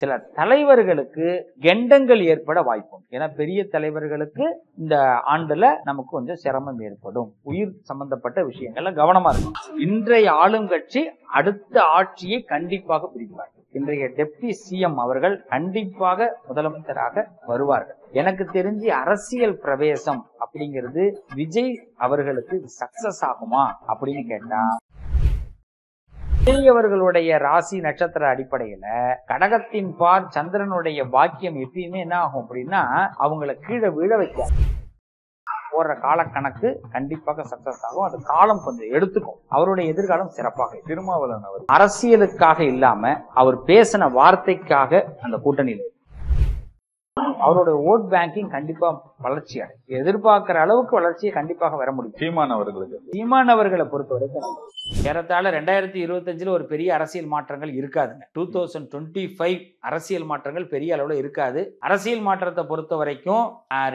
சில தலைவர்களுக்கு கெண்டங்கள் ஏற்பட வாய்ப்பும். ஏன்னா பெரிய தலைவர்களுக்கு இந்த ஆண்டுல நமக்கு கொஞ்சம் சிரமம் ஏற்படும். உயிர் சம்பந்தப்பட்ட விஷயங்கள்ல கவனமா இருக்கும். இன்றைய ஆளும் கட்சி அடுத்த ஆட்சியை கண்டிப்பாக பிடிப்பார். இன்றைய டெப்டி சிஎம் அவர்கள் கண்டிப்பாக முதலமைச்சராக வருவார்கள். எனக்கு தெரிஞ்சு அரசியல் பிரவேசம் அப்படிங்கிறது விஜய் அவர்களுக்கு சக்சஸ் ஆகுமா அப்படின்னு கேட்டா, விஜய் அவர்களுடைய ராசி நட்சத்திர அடிப்படையில கடகத்தின் பார் சந்திரனுடைய பாக்கியம் எப்பயுமே என்ன ஆகும் அப்படின்னா அவங்களை கீழே விழ வைக்க போற கால கணக்கு கண்டிப்பாக சக்சஸ் ஆகும். அது காலம் கொஞ்சம் எடுத்துக்கும். அவருடைய எதிர்காலம் சிறப்பாக. திருமாவளவன் அவர் அரசியலுக்காக இல்லாம அவர் பேசின வார்த்தைக்காக அந்த கூட்டணியில் அவரோட ஓட் பேங்கிங் கண்டிப்பா வளர்ச்சி அடையும். எதிர்பார்க்கிற அளவுக்கு வளர்ச்சியை கண்டிப்பாக வர முடியும். சீமான் அவர்களை பொறுத்த வரைக்கும் ஏறத்தாழ 2025 ஒரு பெரிய அரசியல் மாற்றங்கள் இருக்காதுங்க. 2025 அரசியல் மாற்றங்கள் பெரிய அளவுல இருக்காது. அரசியல் மாற்றத்தை பொறுத்த வரைக்கும்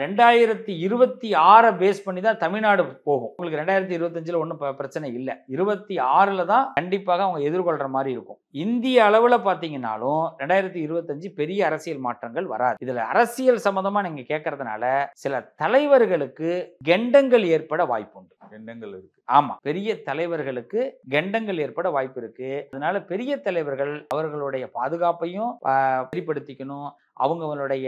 2026 பேஸ் பண்ணி தான் தமிழ்நாடு போகும். உங்களுக்கு 2025 ஒன்றும் பிரச்சனை இல்லை. 26ல தான் கண்டிப்பாக அவங்க எதிர்கொள்ற மாதிரி இருக்கும். இந்திய அளவுல பாத்தீங்கன்னாலும் 2025 பெரிய அரசியல் மாற்றங்கள் வராது. இதுல அரசியல் சம்பந்தமா நீங்க கேட்கறதுனால சில தலைவர்களுக்கு கெண்டங்கள் ஏற்பட வாய்ப்பு உண்டு. கெண்டங்கள் இருக்கு. ஆமா, பெரிய தலைவர்களுக்கு கெண்டங்கள் ஏற்பட வாய்ப்பு இருக்கு. அதனால பெரிய தலைவர்கள் அவர்களுடைய பாதுகாப்பையும் வெளிப்படுத்திக்கணும். அவங்களுடைய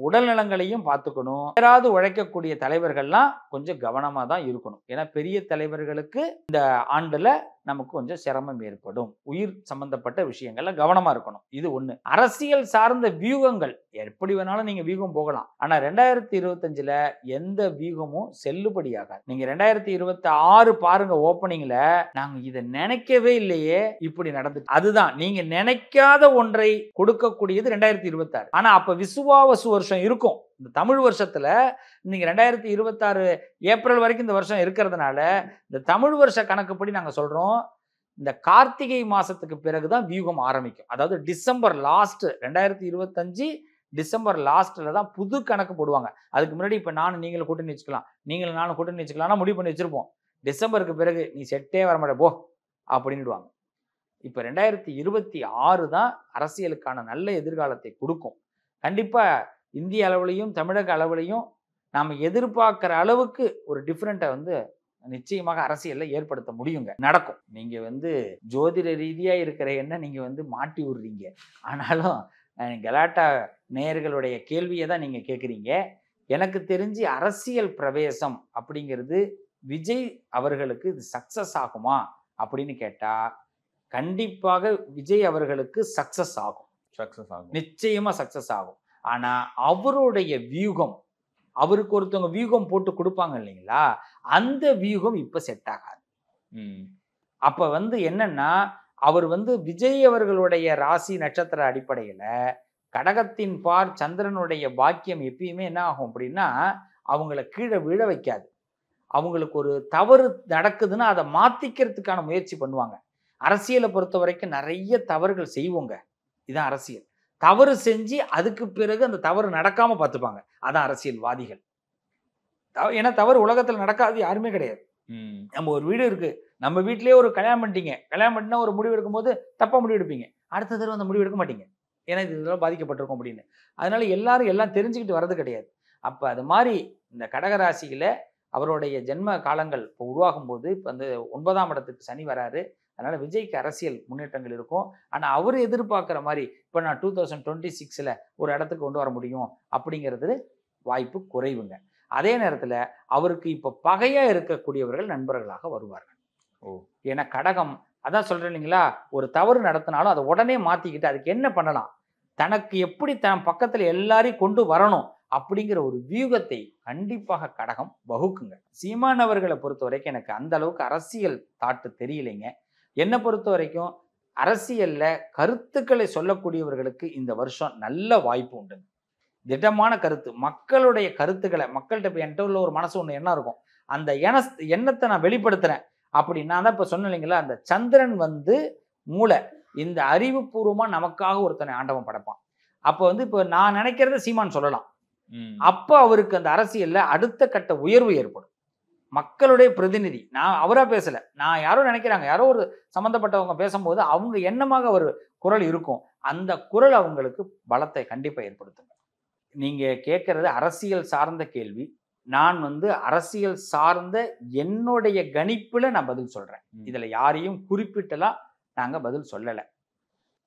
உடல் நலங்களையும் பார்த்துக்கணும். யாராவது உழைக்கக்கூடிய தலைவர்கள்லாம் கொஞ்சம் கவனமா தான் இருக்கணும். ஏன்னா பெரிய தலைவர்களுக்கு இந்த ஆண்டுல நமக்கு கொஞ்சம் சிரமம் ஏற்படும். உயிர் சம்பந்தப்பட்ட விஷயங்கள்ல கவனமா இருக்கணும். இது ஒண்ணு. அரசியல் சார்ந்த வியூகங்கள் எப்படி வேணாலும் நீங்க வியூகம் போகலாம். ஆனா 2025ல எந்த வியூகமும் செல்லுபடியாகாது. நீங்க 2026 பாருங்க, ஓப்பனிங்ல நாங்க இதை நினைக்கவே இல்லையே இப்படி நடந்து. அதுதான் நீங்க நினைக்காத ஒன்றை கொடுக்கக்கூடியது 2026. ஆனா அப்ப விசுவாவசு வருஷம் இருக்கும். இந்த தமிழ் வருஷத்துல நீங்க 2026 ஏப்ரல் வரைக்கும் இந்த வருஷம் இருக்கிறதுனால இந்த தமிழ் வருஷ கணக்குப்படி நாங்க சொல்றோம், இந்த கார்த்திகை மாசத்துக்கு பிறகுதான் வியூகம் ஆரம்பிக்கும். அதாவது டிசம்பர் லாஸ்ட் 2025 டிசம்பர் லாஸ்ட்ல தான் புது கணக்கு போடுவாங்க. அதுக்கு முன்னாடி இப்ப நீங்களும் கூட்டணி வச்சுக்கலாம், நீங்களும் நானும் கூட்டணி வச்சுக்கலாம் முடிவு பண்ணி வச்சிருப்போம். டிசம்பருக்கு பிறகு நீ செட்டே வர மாட்டே போ அப்படின்னுடுவாங்க. இப்ப 2026 தான் அரசியலுக்கான நல்ல எதிர்காலத்தை கொடுக்கும். கண்டிப்பா இந்திய அளவுலையும் தமிழக அளவுலையும் நாம எதிர்பார்க்கிற அளவுக்கு ஒரு டிஃபரெண்ட்டை நிச்சயமாக அரசியல்ல ஏற்படுத்த முடியுங்க. நடக்கும். நீங்க ஜோதிட ரீதியா இருக்கிற என்ன நீங்க மாட்டி விடுறீங்க. ஆனாலும் கலாட்டா நேயர்களுடைய கேள்வியை தான் நீங்க கேட்குறீங்க. எனக்கு தெரிஞ்சு அரசியல் பிரவேசம் அப்படிங்கிறது விஜய் அவர்களுக்கு இது சக்சஸ் ஆகுமா அப்படின்னு கேட்டா, கண்டிப்பாக விஜய் அவர்களுக்கு சக்சஸ் ஆகும். நிச்சயமா சக்சஸ் ஆகும். ஆனா அவருடைய வியூகம், அவருக்கு ஒருத்தவங்க வியூகம் போட்டு கொடுப்பாங்க இல்லைங்களா, அந்த வியூகம் இப்ப செட் ஆகாது. அப்ப என்னன்னா அவர் விஜய் அவர்களுடைய ராசி நட்சத்திர அடிப்படையில கடகத்தின் பார் சந்திரனுடைய பாக்கியம் எப்பயுமே என்ன ஆகும் அப்படின்னா அவங்களை கீழே விழ வைக்காது. அவங்களுக்கு ஒரு தவறு நடக்குதுன்னா அதை மாத்திக்கிறதுக்கான முயற்சி பண்ணுவாங்க. அரசியலை பொறுத்த வரைக்கும் நிறைய தவறுகள் செய்வோங்க. இதுதான் அரசியல். தவறு செஞ்சு அதுக்கு பிறகு அந்த தவறு நடக்காம பார்த்துப்பாங்க. அதான் அரசியல்வாதிகள். ஏன்னா தவறு உலகத்தில் நடக்காது யாருமே கிடையாது. நம்ம ஒரு வீடு இருக்கு, நம்ம வீட்லயே ஒரு கல்யாணம் பண்ணிட்டீங்க, கல்யாணம் பண்ணினா ஒரு முடிவு எடுக்கும் போது தப்பா முடிவு எடுப்பீங்க, அடுத்த தடவை அந்த முடிவு எடுக்க மாட்டீங்க, ஏன்னா இதெல்லாம் பாதிக்கப்பட்டிருக்கும் அப்படின்னு. அதனால எல்லாரும் எல்லாம் தெரிஞ்சுக்கிட்டு வர்றது கிடையாது. அப்ப அது மாதிரி இந்த கடகராசியில அவருடைய ஜென்ம காலங்கள் இப்போ உருவாகும் போது இப்போ 9ஆம் இடத்துக்கு சனி வராரு. அதனால விஜய்க்கு அரசியல் முன்னேற்றங்கள் இருக்கும். ஆனா அவர் எதிர்பார்க்குற மாதிரி இப்போ நான் 2026ல ஒரு இடத்துக்கு கொண்டு வர முடியும் அப்படிங்கிறது வாய்ப்பு குறைவுங்க. அதே நேரத்துல அவருக்கு இப்ப பகையா இருக்கக்கூடியவர்கள் நண்பர்களாக வருவார்கள். ஏன்னா கடகம், அதான் சொல்றேன் இல்லைங்களா, ஒரு தவறு நடத்தினாலும் அதை உடனே மாத்திக்கிட்டு அதுக்கு என்ன பண்ணலாம், தனக்கு எப்படி தன் பக்கத்துல எல்லாரையும் கொண்டு வரணும் அப்படிங்கிற ஒரு வியூகத்தை கண்டிப்பாக கடகம் வகுக்குங்க. சீமான் அவர்களை பொறுத்த வரைக்கும் எனக்கு அந்த அளவுக்கு அரசியல் தாட்டு தெரியலைங்க. என்னை பொறுத்த வரைக்கும் அரசியல்ல கருத்துக்களை சொல்லக்கூடியவர்களுக்கு இந்த வருஷம் நல்ல வாய்ப்பு உண்டுங்க. திடமான கருத்து, மக்களுடைய கருத்துக்களை, மக்கள்கிட்ட இப்போ என்கிட்ட உள்ள ஒரு மனசு ஒன்று என்ன இருக்கும், அந்த எண்ணத்தை நான் வெளிப்படுத்துறேன் அப்படின்னா தான் இப்போ சொன்ன இல்லைங்களா, அந்த சந்திரன் மூளை இந்த அறிவுபூர்வமா நமக்காக ஒருத்தனை ஆண்டவன் படைப்பான். அப்போ இப்போ நான் நினைக்கிறத சீமான் சொல்லலாம். அப்போ அவருக்கு அந்த அரசியல்ல அடுத்த கட்ட உயர்வு ஏற்படும். மக்களுடைய பிரதிநிதி, நான் அவரா பேசல, நான் யாரோ நினைக்கிறாங்க, யாரோ ஒரு சம்பந்தப்பட்டவங்க பேசும்போது அவங்க எண்ணமாக ஒரு குரல் இருக்கும். அந்த குரல் அவங்களுக்கு பலத்தை கண்டிப்பாக ஏற்படுத்துங்க. நீங்க கேட்கறது அரசியல் சார்ந்த கேள்வி. நான் அரசியல் சார்ந்த என்னுடைய கணிப்புல நான் பதில் சொல்றேன். இதுல யாரையும் குறிப்பிட்டலாம் நாங்க பதில் சொல்லல.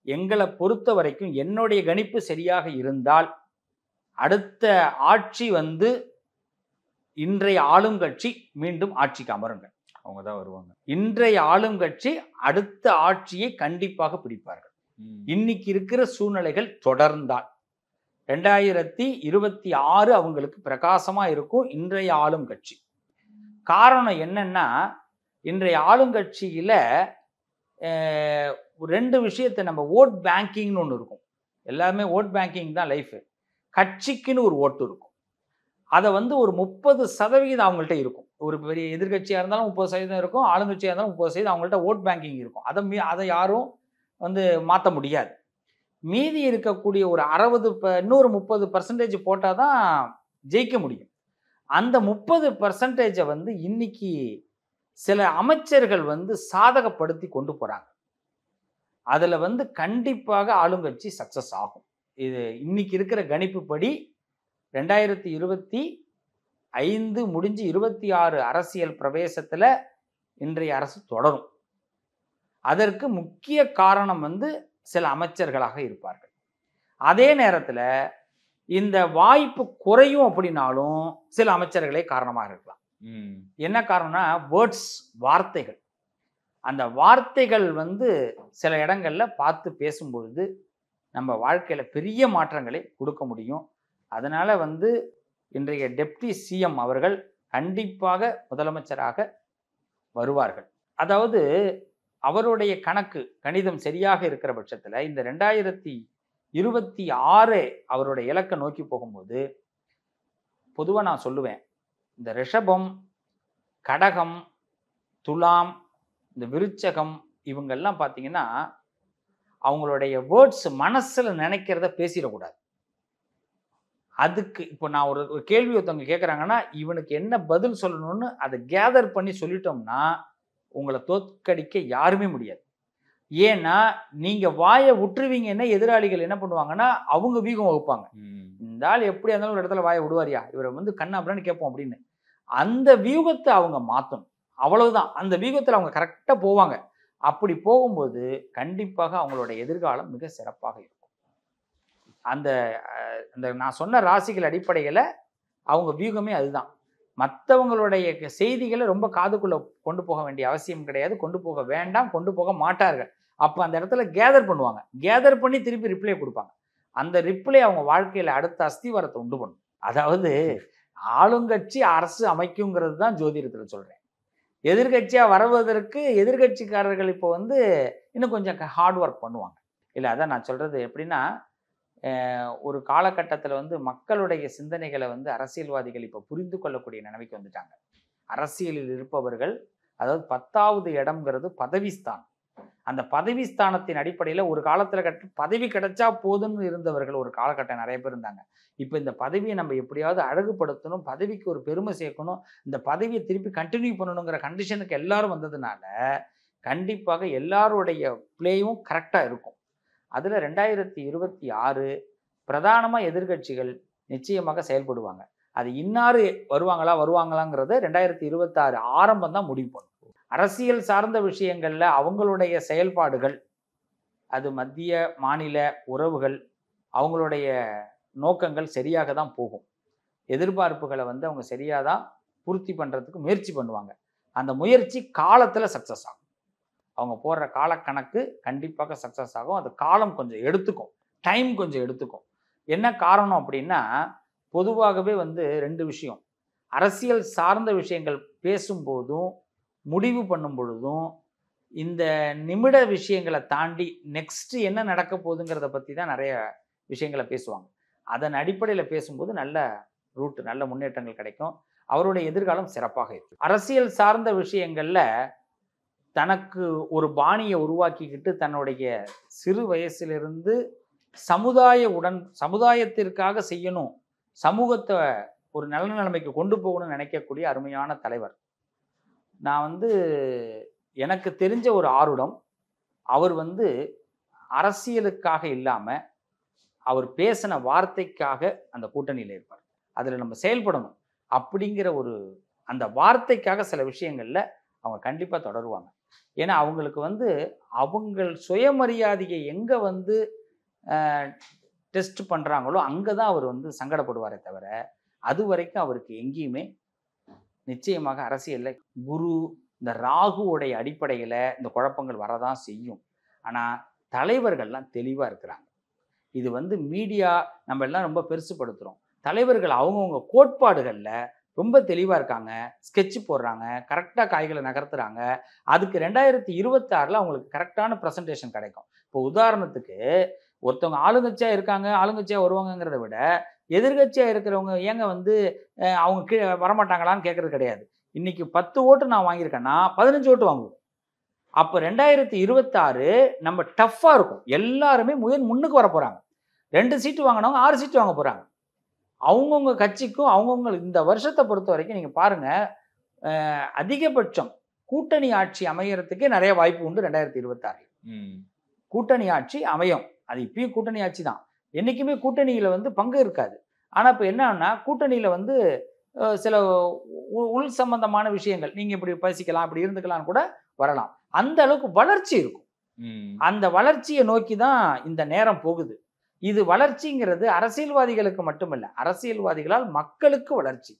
எங்களை பொறுத்த வரைக்கும் என்னுடைய கணிப்பு சரியாக இருந்தால் அடுத்த ஆட்சி இன்றைய ஆளுங்கட்சி மீண்டும் ஆட்சிக்கு அமருங்க. அவங்க தான் வருவாங்க. இன்றைய ஆளுங்கட்சி அடுத்த ஆட்சியை கண்டிப்பாக பிடிப்பார்கள். இன்னைக்கு இருக்கிற சூழ்நிலைகள் தொடர்ந்தால் 2026 அவங்களுக்கு பிரகாசமா இருக்கும் இன்றைய ஆளும் கட்சி. காரணம் என்னன்னா, இன்றைய ஆளுங்கட்சியில 2 விஷயத்தை நம்ம ஓட் பேங்கிங்னு ஒன்று இருக்கும். எல்லாமே ஓட் பேங்கிங் தான் லைஃப். கட்சிக்குன்னு ஒரு ஓட்டு இருக்கும். அதை ஒரு 30% அவங்கள்ட்ட இருக்கும். ஒரு பெரிய எதிர்கட்சியாக இருந்தாலும் 30% இருக்கும், ஆளுங்கட்சியாக இருந்தாலும் 30% அவங்கள்ட்ட ஓட் பேங்கிங் இருக்கும். அதை யாரும் மாற்ற முடியாது. மீதி இருக்கக்கூடிய ஒரு 60 இன்னொரு 30% போட்டால் தான் ஜெயிக்க முடியும். அந்த 30% இன்னைக்கு சில அமைச்சர்கள் சாதகப்படுத்தி கொண்டு போகிறாங்க. அதில் கண்டிப்பாக ஆளுங்கட்சி சக்ஸஸ் ஆகும். இது இன்னைக்கு இருக்கிற கணிப்புப்படி 2025 முடிஞ்சு 26 அரசியல் பிரவேசத்தில் இன்றைய அரசு தொடரும். அதற்கு முக்கிய காரணம் சில அமைச்சர்களாக இருப்பார்கள். அதே நேரத்தில் இந்த வாய்ப்பு குறையும் அப்படின்னாலும் சில அமைச்சர்களே காரணமாக இருக்கலாம். என்ன காரணம்னா வேர்ட்ஸ், வார்த்தைகள். அந்த வார்த்தைகள் சில இடங்கள்ல பார்த்து பேசும்பொழுது நம்ம வாழ்க்கையில பெரிய மாற்றங்களை கொடுக்க முடியும். அதனால இன்றைய டெப்டி சிஎம் அவர்கள் கண்டிப்பாக முதலமைச்சராக வருவார்கள். அதாவது அவருடைய கணிதம் சரியாக இருக்கிற பட்சத்தில் இந்த 2026 அவருடைய இலக்கை நோக்கி போகும்போது பொதுவாக நான் சொல்லுவேன், இந்த ரிஷபம், கடகம், துலாம், இந்த விருச்சகம் இவங்கெல்லாம் பார்த்தீங்கன்னா அவங்களுடைய வேர்ட்ஸ் மனசில் நினைக்கிறத பேசிடக்கூடாது. அதுக்கு இப்போ நான் ஒரு கேள்வி ஒருத்தவங்க கேட்குறாங்கன்னா இவனுக்கு என்ன பதில் சொல்லணும்னு அதை கேதர் பண்ணி சொல்லிட்டோம்னா உங்களை தோற்கடிக்க யாருமே முடியாது. ஏன்னா நீங்க வாயை விட்டுருவீங்கன்னா எதிராளிகள் என்ன பண்ணுவாங்கன்னா அவங்க வீகம் வகுப்பாங்க. இந்த ஆள் எப்படியா இருந்தாலும் ஒரு இடத்துல வாயை விடுவாரியா, இவரை கண்ணா அப்படின்னு கேட்போம் அப்படின்னு. அந்த வியூகத்தை அவங்க மாற்றணும். அவ்வளவுதான். அந்த வியூகத்தில் அவங்க கரெக்டாக போவாங்க. அப்படி போகும்போது கண்டிப்பாக அவங்களோட எதிர்காலம் மிக சிறப்பாக இருக்கும். அந்த நான் சொன்ன ராசிகள் அடிப்படையில் அவங்க வியூகமே அதுதான். மற்றவங்களுடைய செய்திகளை ரொம்ப காதுக்குள்ள கொண்டு போக வேண்டிய அவசியம் கிடையாது. கொண்டு போக வேண்டாம், கொண்டு போக மாட்டார்கள். அப்போ அந்த இடத்துல கேதர் பண்ணுவாங்க. கேதர் பண்ணி திருப்பி ரிப்ளை கொடுப்பாங்க. அந்த ரிப்ளை அவங்க வாழ்க்கையில் அடுத்த அஸ்திவாரத்தை உண்டு பண்ணும். அதாவது ஆளுங்கட்சி அரசு அமைக்குங்கிறது தான் ஜோதிடத்தில் சொல்கிறேன். எதிர்கட்சியாக வருவதற்கு எதிர்கட்சிக்காரர்கள் இப்போ இன்னும் கொஞ்சம் ஹார்ட் ஒர்க் பண்ணுவாங்க. இல்லை, அதான் நான் சொல்கிறது எப்படின்னா, ஒரு காலகட்டத்தில் மக்களுடைய சிந்தனைகளை அரசியல்வாதிகள் இப்போ புரிந்து கொள்ளக்கூடிய நிலைமைக்கு வந்துட்டாங்க. அரசியலில் இருப்பவர்கள், அதாவது 10வது இடம்ங்கிறது பதவிஸ்தானம். அந்த பதவிஸ்தானத்தின் அடிப்படையில் ஒரு காலத்தில் பதவி கிடைச்சா போதும்னு இருந்தவர்கள் ஒரு காலகட்டம் நிறைய பேர் இருந்தாங்க. இப்போ இந்த பதவியை நம்ம எப்படியாவது அழகுபடுத்தணும், பதவிக்கு ஒரு பெருமை சேர்க்கணும், இந்த பதவியை திருப்பி கண்டினியூ பண்ணணுங்கிற கண்டிஷனுக்கு எல்லாரும் வந்ததுனால கண்டிப்பாக எல்லாருடைய பிளேயும் கரெக்டாக இருக்கும். அதில் 2026 பிரதானமாக எதிர்கட்சிகள் நிச்சயமாக செயல்படுவாங்க. அது இன்னாரு வருவாங்களாங்கிறத 2026 ஆரம்பம் தான் முடிவு பண்ணும். அரசியல் சார்ந்த விஷயங்களில் அவங்களுடைய செயல்பாடுகள், அது மத்திய மாநில உறவுகள், அவங்களுடைய நோக்கங்கள் சரியாக தான் போகும். எதிர்பார்ப்புகளை அவங்க சரியாக தான் பூர்த்தி பண்ணுறதுக்கு முயற்சி பண்ணுவாங்க. அந்த முயற்சி காலத்தில் சக்ஸஸ் ஆகும். அவங்க போடுற காலக்கணக்கு கண்டிப்பாக சக்ஸஸ் ஆகும். அது காலம் கொஞ்சம் எடுத்துக்கும், டைம் கொஞ்சம் எடுத்துக்கும். என்ன காரணம் அப்படின்னா, பொதுவாகவே 2 விஷயம். அரசியல் சார்ந்த விஷயங்கள் பேசும்போதும் முடிவு பண்ணும் பொழுதும் இந்த நிமிட விஷயங்களை தாண்டி நெக்ஸ்ட் என்ன நடக்க போகுதுங்கிறத பற்றி தான் நிறைய விஷயங்களை பேசுவாங்க. அதன் அடிப்படையில் பேசும்போது நல்ல ரூட், நல்ல முன்னேற்றங்கள் கிடைக்கும். அவருடைய எதிர்காலம் சிறப்பாக இருக்கும். அரசியல் சார்ந்த விஷயங்களில் தனக்கு ஒரு பாணியை உருவாக்கிக்கிட்டு தன்னுடைய சிறு வயசிலிருந்து சமுதாயத்திற்காக செய்யணும், சமூகத்தை ஒரு நல்ல நிலைமைக்கு கொண்டு போகணும்னு நினைக்கக்கூடிய அருமையான தலைவர். நான் எனக்கு தெரிஞ்ச ஒரு ஆருடம், அவர் அரசியலுக்காக இல்லாம அவர் பேசின வார்த்தைக்காக அந்த கூட்டணியில் இருப்பார். அதுல நம்ம செயல்படணும் அப்படிங்கிற ஒரு அந்த வார்த்தைக்காக சில விஷயங்கள்ல அவங்க கண்டிப்பா தொடருவாங்க. ஏன்னா அவங்களுக்கு அவங்க சுயமரியாதையை எங்க டெஸ்ட் பண்றாங்களோ அங்கதான் அவர் சங்கடப்படுவாரே தவிர, அது வரைக்கும் அவருக்கு எங்கேயுமே நிச்சயமாக அரசியல்ல குரு இந்த ராகுவோடைய அடிப்படையில இந்த குழப்பங்கள் வரதான் செய்யும். ஆனா தலைவர்கள்லாம் தெளிவா இருக்கிறாங்க. இது மீடியா நம்ம எல்லாம் ரொம்ப பெருசுப்படுத்துறோம். தலைவர்கள் அவங்கவுங்க கோட்பாடுகள்ல ரொம்ப தெளிவா இருக்காங்க. ஸ்கெட்ச் போடுறாங்க, கரெக்டா காய்களை நகர்த்துறாங்க. அதுக்கு 2026ல அவங்களுக்கு கரெக்டான பிரசன்டேஷன் கிடைக்கும். இப்போ உதாரணத்துக்கு ஒருத்தவங்க ஆளுங்கட்சியா இருக்காங்க, ஆளுங்கட்சியா வருவாங்கங்கிறத விட எதிர்கட்சியா இருக்கிறவங்க ஏங்க அவங்க கீழே வரமாட்டாங்களான்னு கேட்கறது கிடையாது. இன்னைக்கு 10 ஓட்டு நான் வாங்கியிருக்கேன்னா 15 ஓட்டு வாங்குவோம். அப்போ 2026 நம்ம டஃப்பா இருக்கும். எல்லாருமே முன்னுக்கு வர போறாங்க. 2 சீட்டு வாங்கினவங்க 6 சீட்டு வாங்க போறாங்க. அவங்கவுங்க கட்சிக்கும் அவங்கவுங்க இந்த வருஷத்தை பொறுத்த வரைக்கும் நீங்க பாருங்க, அதிகபட்சம் கூட்டணி ஆட்சி அமையறதுக்கே நிறைய வாய்ப்பு உண்டு 2026. கூட்டணி ஆட்சி அமையும். அது இப்பயும் கூட்டணி ஆட்சி தான். என்னைக்குமே கூட்டணியில பங்கு இருக்காது. ஆனா இப்ப என்னன்னா கூட்டணியில சில உள் சம்பந்தமான விஷயங்கள் நீங்க இப்படி பேசிக்கலாம், இப்படி இருந்துக்கலாம்னு கூட வரலாம். அந்த அளவுக்கு வளர்ச்சி இருக்கும். அந்த வளர்ச்சியை நோக்கி தான் இந்த நேரம் போகுது. இது வளர்ச்சிங்கிறது அரசியல்வாதிகளுக்கு மட்டுமல்ல, அரசியல்வாதிகளால் மக்களுக்கு வளர்ச்சி.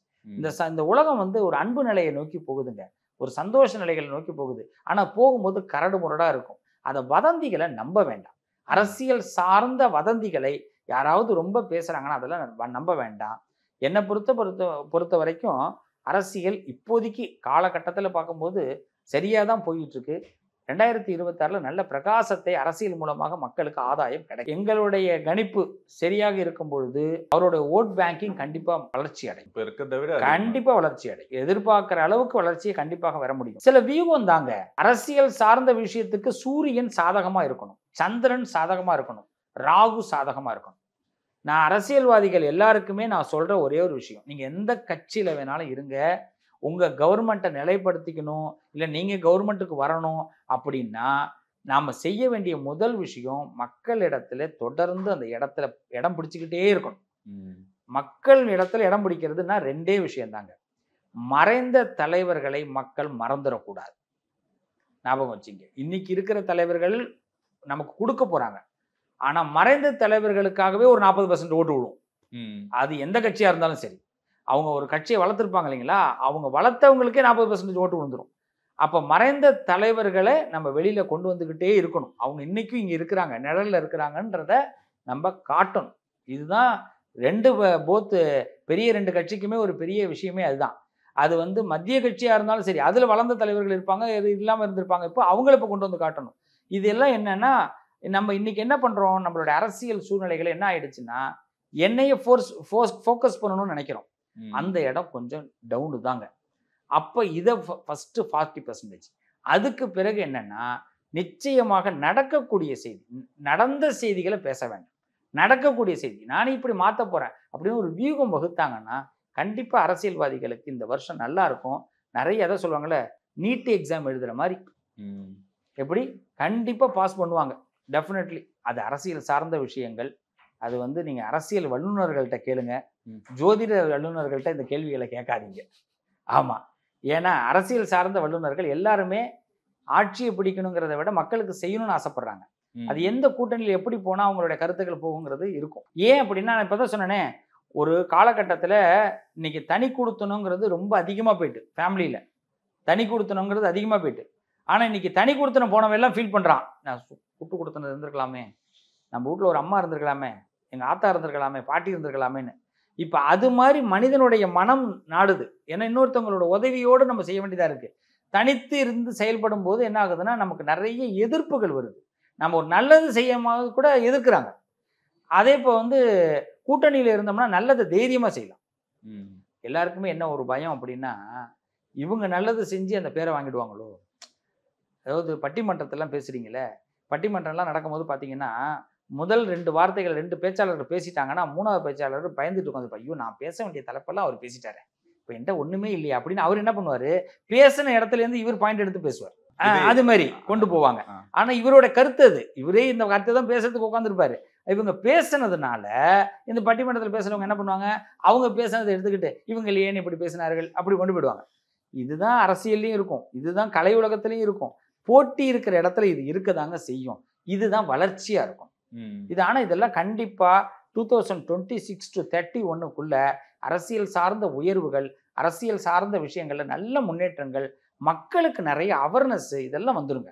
இந்த உலகம் ஒரு அன்பு நிலையை நோக்கி போகுதுங்க, ஒரு சந்தோஷ நிலைகளை நோக்கி போகுது. ஆனா போகும்போது கரடு முரடா இருக்கும். அந்த வதந்திகளை நம்ப வேண்டாம். அரசியல் சார்ந்த வதந்திகளை யாராவது ரொம்ப பேசுறாங்கன்னா அதெல்லாம் நம்ப வேண்டாம். என்னை பொறுத்த வரைக்கும் அரசியல் இப்போதைக்கு காலகட்டத்தில் பார்க்கும்போது சரியா தான் போயிட்டு இருக்கு. 2026ல நல்ல பிரகாசத்தை அரசியல் மூலமாக மக்களுக்கு ஆதாயம் கிடைக்கும். எங்களுடைய கணிப்பு சரியாக இருக்கும் பொழுது அவருடைய ஓட் பேங்கிங் கண்டிப்பா வளர்ச்சி அடையும். கண்டிப்பா வளர்ச்சி அடையும். எதிர்பார்க்கிற அளவுக்கு வளர்ச்சியை கண்டிப்பாக வர முடியும். சில வியூகம் தாங்க. அரசியல் சார்ந்த விஷயத்துக்கு சூரியன் சாதகமா இருக்கணும், சந்திரன் சாதகமா இருக்கணும், ராகு சாதகமா இருக்கணும். நான் அரசியல்வாதிகள் எல்லாருக்குமே நான் சொல்ற ஒரே ஒரு விஷயம், நீங்க எந்த கட்சியில வேணாலும் இருங்க, உங்க கவர்மெண்ட்டை நிலைப்படுத்திக்கணும், இல்லை நீங்க கவர்மெண்ட்டுக்கு வரணும் அப்படின்னா நாம செய்ய வேண்டிய முதல் விஷயம் மக்களிடத்துல தொடர்ந்து அந்த இடத்துல இடம் பிடிச்சுக்கிட்டே இருக்கணும். மக்கள் இடத்துல இடம் பிடிக்கிறதுனா 2 விஷயம் தாங்க. மறைந்த தலைவர்களை மக்கள் மறந்துடக்கூடாது. ஞாபகம் வச்சுங்க. இன்னைக்கு இருக்கிற தலைவர்கள் நமக்கு கொடுக்க போறாங்க. ஆனா மறைந்த தலைவர்களுக்காகவே ஒரு 40% ஓட்டு விடும். அது எந்த கட்சியா இருந்தாலும் சரி. அவங்க ஒரு கட்சியை வளர்த்துருப்பாங்க இல்லைங்களா, அவங்க வளர்த்தவங்களுக்கே 40% ஓட்டு விழுந்துடும். அப்ப மறைந்த தலைவர்களை நம்ம வெளியில கொண்டு வந்துகிட்டே இருக்கணும். அவங்க இன்னைக்கும் இங்க இருக்கிறாங்க, நிழல்ல இருக்கிறாங்கன்றத நம்ம காட்டணும். இதுதான் பெரிய 2 கட்சிக்குமே ஒரு பெரிய விஷயமே அதுதான். அது மத்திய கட்சியா இருந்தாலும் சரி, அதுல வளர்ந்த தலைவர்கள் இருப்பாங்க, இது இல்லாம இருந்திருப்பாங்க. இப்போ அவங்கள இப்ப கொண்டு வந்து காட்டணும். இதெல்லாம் என்னன்னா, நம்ம இன்னைக்கு என்ன பண்றோம், நம்மளுடைய அரசியல் சூழ்நிலைகள் என்ன ஆயிடுச்சுன்னா, என்னைய ஃபோக்கஸ் பண்ணணும்னு நினைக்கிறோம். அந்த இடம் கொஞ்சம் டவுனு தாங்க. அப்ப இதை ஃபர்ஸ்ட் 40%. அதுக்கு பிறகு என்னன்னா, நிச்சயமாக நடக்கக்கூடிய செய்தி, நடந்த செய்திகளை பேச வேண்டாம். நடக்கக்கூடிய செய்தி நானே இப்படி மாற்ற போறேன் அப்படின்னு ஒரு வியூகம் வகுத்தாங்கன்னா கண்டிப்பா அரசியல்வாதிகளுக்கு இந்த வருஷம் நல்லா இருக்கும். நிறைய எதை சொல்லுவாங்கல்ல, நீட் எக்ஸாம் எழுதுற மாதிரி எப்படி கண்டிப்பா பாஸ் பண்ணுவாங்க. டெஃபினெட்லி அது அரசியல் சார்ந்த விஷயங்கள். அது நீங்க அரசியல் வல்லுநர்கள்ட்ட கேளுங்க, ஜோதிட வல்லுநர்கள்ட்ட இந்த கேள்விகளை கேட்காதீங்க. ஆமா, ஏன்னா அரசியல் சார்ந்த வல்லுநர்கள் எல்லாருமே ஆட்சியை பிடிக்கணுங்கிறத விட மக்களுக்கு செய்யணும்னு ஆசைப்படுறாங்க. அது எந்த கூட்டணியில் எப்படி போனா அவங்களுடைய கருத்துக்கள் போகுங்கிறது இருக்கும். ஏன் அப்படின்னா, நான் இப்பதான் சொன்னேனே, ஒரு காலகட்டத்தில் இன்னைக்கு தனி கொடுத்தணுங்கிறது ரொம்ப அதிகமா போயிட்டு, ஃபேமிலியில தனி கொடுத்தணுங்கிறது அதிகமா போயிட்டு. ஆனா இன்னைக்கு தனி கொடுத்தனம் போனவன் எல்லாம் ஃபீல் பண்றான், நான் கூட்டு கொடுத்தனம் இருந்திருக்கலாமே, நம்ம வீட்டுல ஒரு அம்மா இருந்திருக்கலாமே, எங்க ஆத்தா இருந்திருக்கலாமே, பாட்டி இருந்திருக்கலாமேன்னு. இப்ப அது மாதிரி மனிதனுடைய மனம் நாடுது. ஏன்னா இன்னொருத்தவங்களோட உதவியோடு நம்ம செய்ய வேண்டியதா இருக்கு. தனித்து இருந்து செயல்படும் போது என்ன ஆகுதுன்னா, நமக்கு நிறைய எதிர்ப்புகள் வருது. நம்ம ஒரு நல்லது செய்யும்போது கூட எதிர்க்கிறாங்க. அதே இப்போ கூட்டணியில இருந்தோம்னா நல்லதை தைரியமா செய்யலாம். எல்லாருக்குமே என்ன ஒரு பயம் அப்படின்னா, இவங்க நல்லது செஞ்சு அந்த பேரை வாங்கிடுவாங்களோ. அதாவது பட்டிமன்றத்தெல்லாம் பேசுறீங்களே, பட்டிமன்றம்லாம் நடக்கும்போது பார்த்தீங்கன்னா, முதல் 2 வார்த்தைகள் 2 பேச்சாளர்கள் பேசிட்டாங்கன்னா 3வது பேச்சாளர் பயந்துட்டு உட்காந்து, ஐயோ நான் பேச வேண்டிய தலைப்பெல்லாம் அவர் பேசிட்டாரு, இப்போ என்கிட்ட ஒண்ணுமே இல்லையா அப்படின்னு அவர் என்ன பண்ணுவாரு, பேசின இடத்துல இருந்து இவர் பாயிண்ட் எடுத்து பேசுவார். அது மாதிரி கொண்டு போவாங்க. ஆனா இவரோட கருத்து அது. இவரே இந்த கருத்தை தான் பேசுறதுக்கு உட்காந்துருப்பாரு. இவங்க பேசுனதுனால இந்த பட்டிமன்றத்தில் பேசுறவங்க என்ன பண்ணுவாங்க, அவங்க பேசுனதை எடுத்துக்கிட்டு இவங்க ஏன் இப்படி பேசினார்கள் அப்படி கொண்டு போயிடுவாங்க. இதுதான் அரசியல்லையும் இருக்கும், இதுதான் கலை உலகத்திலையும் இருக்கும். போட்டி இருக்கிற இடத்துல இது இருக்கதாங்க செய்யும். இதுதான் வளர்ச்சியா இருக்கும். இது ஆனா இதெல்லாம் கண்டிப்பா 2026 to 31க்குள்ள அரசியல் சார்ந்த உயர்வுகள், அரசியல் சார்ந்த விஷயங்கள்ல நல்ல முன்னேற்றங்கள், மக்களுக்கு நிறைய அவேர்னஸ் இதெல்லாம் வந்துருங்க.